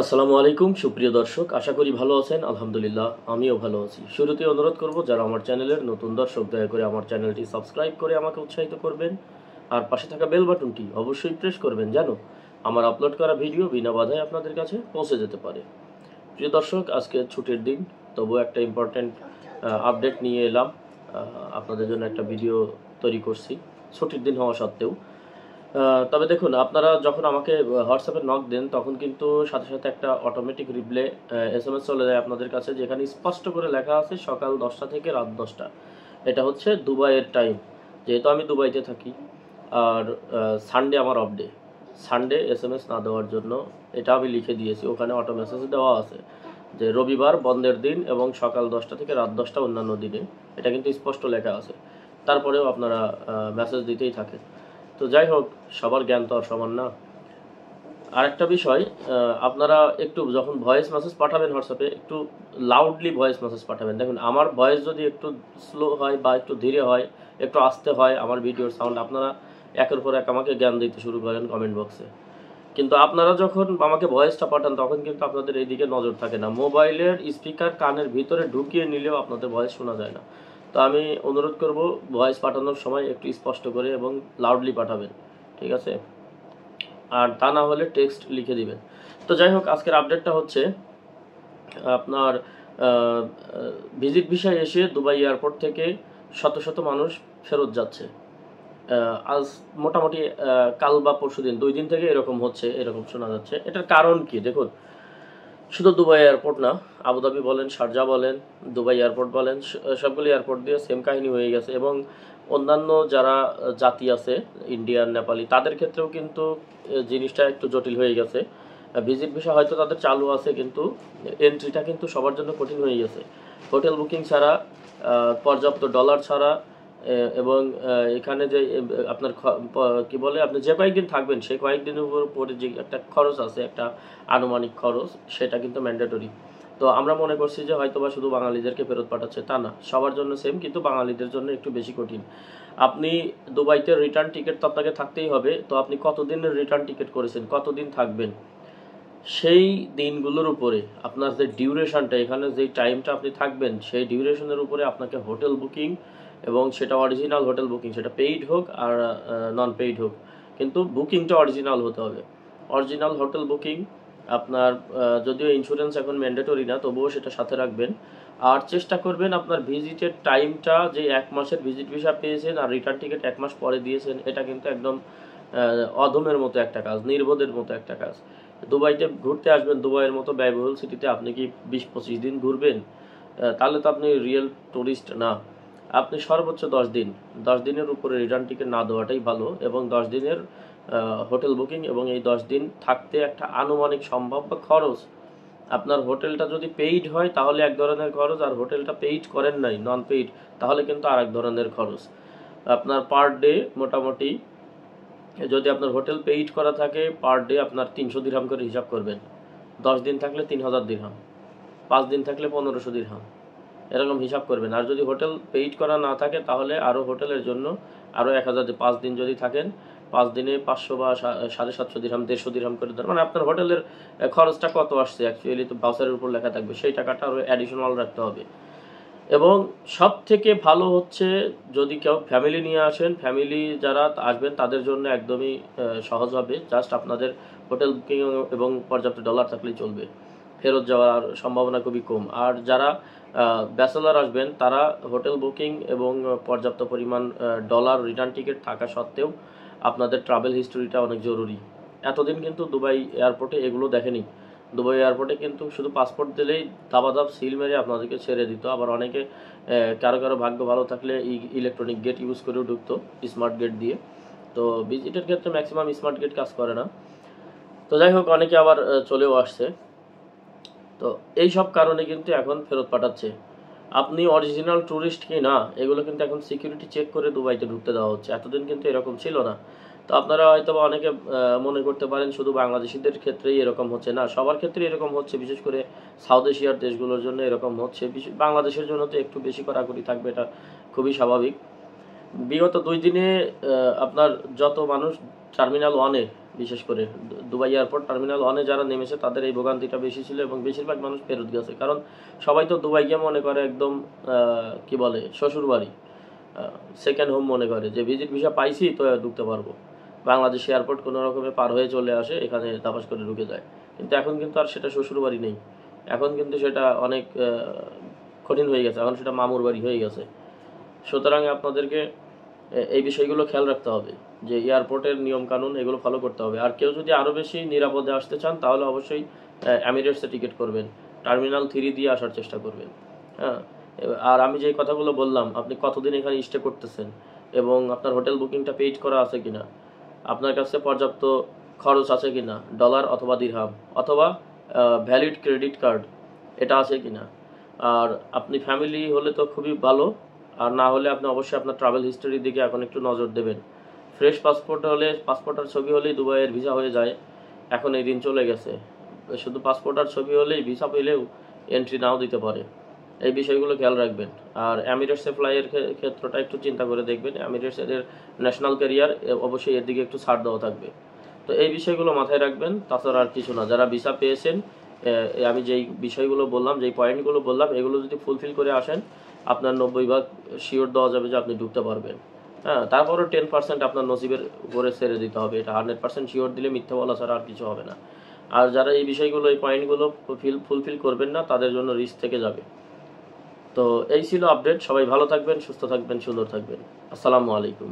আসসালামু আলাইকুম সুপ্রিয় দর্শক, আশা করি ভালো আছেন। আলহামদুলিল্লাহ আমিও ভালো আছি। শুরুতে অনুরোধ করব, যারা আমার চ্যানেলের নতুন দর্শক, দয়া করে আমার চ্যানেলটি সাবস্ক্রাইব করে আমাকে উৎসাহিত করবেন। আর পাশে থাকা বেল বাটনটি অবশ্যই প্রেস করবেন, যেন আমার আপলোড করা ভিডিও বিনা বাধায় আপনাদের কাছে পৌঁছে যেতে পারে। প্রিয় দর্শক, আজকে ছুটির দিন, তবু একটা ইম্পর্ট্যান্ট আপডেট নিয়ে এলাম। আপনাদের জন্য একটা ভিডিও তৈরি করছি ছুটির দিন হওয়া সত্ত্বেও। তবে দেখুন, আপনারা যখন আমাকে হোয়াটসঅ্যাপে নক দেন, তখন কিন্তু সাথে সাথে একটা অটোমেটিক রিপ্লে SMS চলে যায় আপনাদের কাছে, যেখানে স্পষ্ট করে লেখা আছে সকাল 10টা থেকে রাত 10টা। এটা হচ্ছে দুবাইয়ের টাইম, যেহেতু আমি দুবাইতে থাকি। আর সানডে আমার অফ ডে। সানডে SMS না দেওয়ার জন্য এটা আমি লিখে দিয়েছি, ওখানে অটো মেসেজ দেওয়া আছে যে রবিবার বন্ধের দিন এবং সকাল 10টা থেকে রাত 10টা অন্যান্য দিনে। এটা কিন্তু স্পষ্ট লেখা আছে, তারপরেও আপনারা মেসেজ দিতেই থাকেন। তো যাই হোক, সবার জ্ঞান তো আর সমান না। আরেকটা বিষয়, আপনারা একটু যখন ভয়েস মেসেজ পাঠাবেন হোয়াটসঅ্যাপে, একটু লাউডলি ভয়েস মেসেজ পাঠাবেন। দেখুন, আমার ভয়েস যদি একটু স্লো হয় বা একটু ধীরে হয়, একটু আস্তে হয় আমার ভিডিওর সাউন্ড, আপনারা একের পর এক আমাকে জ্ঞান দিতে শুরু করেন কমেন্ট বক্সে। কিন্তু আপনারা যখন আমাকে ভয়েসটা পাঠান, তখন কিন্তু আপনাদের এইদিকে নজর থাকে না। মোবাইলের স্পিকার কানের ভিতরে ঢুকিয়ে নিলেও আপনাদের ভয়েস শোনা যায় না। তো আমি অনুরোধ করব, ভয়েস পাঠানোর সময় একটু স্পষ্ট করে এবং লাউডলি পাঠাবেন, ঠিক আছে? আর তা না হলে টেক্সট লিখে দিবেন। তো যাই হোক, আজকের আপডেটটা হচ্ছে আপনার ভিজিট ভিসায় এসে দুবাই এয়ারপোর্ট থেকে শত শত মানুষ ফেরত যাচ্ছে। আজ মোটামুটি কাল বা পরশু দিন, 2 দিন থেকে এরকম হচ্ছে, এরকম শোনা যাচ্ছে। এটার কারণ কি? দেখুন, শুধু দুবাই এয়ারপোর্ট না, আবুধাবি বলেন, শারজা বলেন, দুবাই এয়ারপোর্ট বলেন, সবগুলো এয়ারপোর্ট দিয়ে সেম কাহিনী হয়ে গেছে। এবং অন্যান্য যারা জাতি আছে, ইন্ডিয়ান, নেপালি, তাদের ক্ষেত্রেও কিন্তু জিনিসটা একটু জটিল হয়ে গেছে। ভিজিট ভিসা হয়তো তাদের চালু আছে, কিন্তু এন্ট্রিটা কিন্তু সবার জন্য কঠিন হয়ে গেছে। হোটেল বুকিং ছাড়া, পর্যাপ্ত ডলার ছাড়া, এবং এখানে যে আপনার কি বলে, আপনি যে কয়েকদিন থাকবেন সেই কয়েকদিনের উপরে যে একটা খরচ আছে, একটা আনুমানিক খরচ, সেটা কিন্তু ম্যান্ডেটরি। তো আমরা মনে করছি যে হয়তোবা শুধু বাঙালিদেরকে ফেরত পাঠাচ্ছে, তা না, সবার জন্য সেম, কিন্তু বাঙালিদের জন্য একটু বেশি কঠিন। আপনি দুবাইতে রিটার্ন টিকিট তো আপনাকে থাকতেই হবে। তো আপনি কতদিনের রিটার্ন টিকিট করেছেন, কতদিন থাকবেন, সেই দিনগুলোর উপরে আপনার যে ডিউরেশনটা, এখানে যেই টাইমটা আপনি থাকবেন, সেই ডিউরেশনের উপরে আপনাকে হোটেল বুকিং, এবং সেটা অরিজিনাল হোটেল বুকিং, সেটা পেইড হোক আর নন পেইড হোক, কিন্তু বুকিংটা অরিজিনাল হতে হবে। অরিজিনাল হোটেল বুকিং আপনার, যদিও ইন্স্যুরেন্স এখন ম্যান্ডেটরি না, তবুও সেটা সাথে রাখবেন। আর চেষ্টা করবেন আপনার ভিজিটের টাইমটা, যে 1 মাসের ভিজিট ভিসা পেয়েছেন আর রিটার্ন টিকিট 1 মাস পরে দিয়েছেন, এটা কিন্তু একদম অধমের মতো একটা কাজ, নির্বোধের মতো একটা কাজ। দুবাইতে ঘুরতে আসবেন, দুবাইয়ের মতো ব্যয়বহুল সিটিতে আপনি কি 20-25 দিন ঘুরবেন? তাহলে তো আপনি রিয়েল টুরিস্ট না। আপনি সর্বোচ্চ 10 দিন, 10 দিনের উপরে রিটার্ন টিকিট না দেওয়াটাই ভালো। এবং 10 দিনের হোটেল বুকিং, এবং এই 10 দিন থাকতে একটা আনুমানিক সম্ভাব্য খরচ, আপনার হোটেলটা যদি পেইড হয় তাহলে এক ধরনের খরচ, আর হোটেলটা পেইড করেন নাই, নন পেইড, তাহলে কিন্তু আর এক ধরনের খরচ। আপনার পার ডে মোটামুটি, যদি আপনার হোটেল পেইড করা থাকে, পার ডে আপনার 300 দিরহাম করে হিসাব করবেন। 10 দিন থাকলে 3000 দিরহাম, 5 দিন থাকলে 1500 দিরহাম, এরকম হিসাব করবেন। আর যদি হোটেল পেইড করা না থাকে, তাহলে আরও হোটেলের জন্য আরও 1000, 5 দিন যদি থাকেন, 5 দিনে 500 বা 750 দিরহাম, 150 দিরহাম করে দেন। মানে আপনার হোটেলের খরচটা কত আসছে অ্যাকচুয়ালি, তো ভাউচারের উপর লেখা থাকবে, সেই টাকাটা আরও অ্যাডিশনাল রাখতে হবে। এবং সব থেকে ভালো হচ্ছে, যদি কেউ ফ্যামিলি নিয়ে আসেন, ফ্যামিলি যারা আসবেন তাদের জন্য একদমই সহজ হবে। জাস্ট আপনাদের হোটেল বুকিং এবং পর্যাপ্ত ডলার থাকলেই চলবে, ফেরত যাওয়ার সম্ভাবনা খুবই কম। আর যারা ব্যাচেলার আসবেন, তারা হোটেল বুকিং এবং পর্যাপ্ত পরিমাণ ডলার রিটার্ন টিকিট থাকা সত্ত্বেও আপনাদের ট্রাভেল হিস্টোরিটা অনেক জরুরি। এতদিন কিন্তু দুবাই এয়ারপোর্টে এগুলো দেখেনি। দুবাই এয়ারপোর্টে কিন্তু শুধু পাসপোর্ট দিলেই দাবাদাব সিল মেরে আপনাদেরকে ছেড়ে দিত। আবার অনেকে, কারো কারো ভাগ্য ভালো থাকলে ইলেকট্রনিক গেট ইউজ করেও ঢুকতো, স্মার্ট গেট দিয়ে। তো ভিজিটের ক্ষেত্রে ম্যাক্সিমাম স্মার্ট গেট কাজ করে না। তো যাই হোক, অনেকে আবার চলেও আসছে। তো এই সব কারণে কিন্তু এখন ফেরত পাঠাচ্ছে। আপনি অরিজিনাল ট্যুরিস্ট কি না, এগুলো কিন্তু এখন সিকিউরিটি চেক করে দুবাইতে ঢুকতে দেওয়া হচ্ছে। এতদিন কিন্তু এরকম ছিল না। তো আপনারা হয়তো অনেকে মনে করতে পারেন শুধু বাংলাদেশিদের ক্ষেত্রেই এরকম হচ্ছে, না, সবার ক্ষেত্রে এরকম হচ্ছে। বিশেষ করে সাউথ এশিয়ার দেশগুলোর জন্য এরকম হচ্ছে। বাংলাদেশের জন্য তো একটু বেশি কড়াকড়ি থাকবে, এটা খুবই স্বাভাবিক। বিগত 2 দিনে আপনার যত মানুষ টার্মিনাল 1-এ বিশেষ করে দুবাই এয়ারপোর্ট টার্মিনাল 1-এ যারা নেমেছে তাদের এই ভোগান্তিটা বেশি ছিল এবং বেশিরভাগ মানুষ ফেরত গেছে। কারণ সবাই তো দুবাইকে মনে করে একদম কি বলে শ্বশুরবাড়ি, সেকেন্ড হোম মনে করে, যে ভিজিট ভিসা পাইছি তো ঢুকতে পারবো। বাংলাদেশ এয়ারপোর্ট কোনো রকমে পার হয়ে চলে আসে, এখানে তাপাস করে ঢুকে যায়। কিন্তু এখন কিন্তু আর সেটা শ্বশুরবাড়ি নেই, এখন কিন্তু সেটা অনেক কঠিন হয়ে গেছে, এখন সেটা মামুর বাড়ি হয়ে গেছে। সুতরাং আপনাদেরকে এই বিষয়গুলো খেয়াল রাখতে হবে যে এয়ারপোর্টের নিয়মকানুন এগুলো ফলো করতে হবে। আর কেউ যদি আরও বেশি নিরাপদে আসতে চান তাহলে অবশ্যই এমিরেটসে টিকিট করবেন, টার্মিনাল 3 দিয়ে আসার চেষ্টা করবেন। হ্যাঁ, আর আমি যে কথাগুলো বললাম, আপনি কতদিন এখানে স্টে করতেছেন এবং আপনার হোটেল বুকিংটা পেইড করা আছে কিনা, আপনার কাছে পর্যাপ্ত খরচ আছে কিনা, ডলার অথবা দিরহাম অথবা ভ্যালিড ক্রেডিট কার্ড এটা আছে কিনা। আর আপনি ফ্যামিলি হলে তো খুবই ভালো, আর না হলে আপনি অবশ্যই আপনার ট্রাভেল হিস্টোরির দিকে এখন একটু নজর দেবেন। ফ্রেশ পাসপোর্ট হলে, পাসপোর্ট আর ছবি হলেই দুবাইয়ের ভিসা হয়ে যায়, এখন এই দিন চলে গেছে। শুধু পাসপোর্ট আর ছবি হলেই ভিসা পেলেও এন্ট্রি নাও দিতে পারে। এই বিষয়গুলো খেয়াল রাখবেন। আর এমিরেটসে ফ্লাইয়ের ক্ষেত্রটা একটু চিন্তা করে দেখবেন। এমিরেটস এদের ন্যাশনাল ক্যারিয়ার, অবশ্যই এর দিকে একটু ছাড় দেওয়া থাকবে। তো এই বিষয়গুলো মাথায় রাখবেন, তাছাড়া আর কিছু না। যারা ভিসা পেয়েছেন, আমি যেই বিষয়গুলো বললাম, যেই পয়েন্টগুলো বললাম, এগুলো যদি ফুলফিল করে আসেন আপনার 90% শিওর দেওয়া যাবে যে আপনি ঢুকতে পারবেন। হ্যাঁ, তারপরও 10% আপনার নসিবের উপরে ছেড়ে দিতে হবে, এটা 100% শিওর দিলে মিথ্যা বলা ছাড়া আর কিছু হবে না। আর যারা এই বিষয়গুলো, এই পয়েন্টগুলো ফুলফিল করবেন না, তাদের জন্য রিস্ক থেকে যাবে। তো এই ছিল আপডেট। সবাই ভালো থাকবেন, সুস্থ থাকবেন, সুন্দর থাকবেন। আসসালামু আলাইকুম।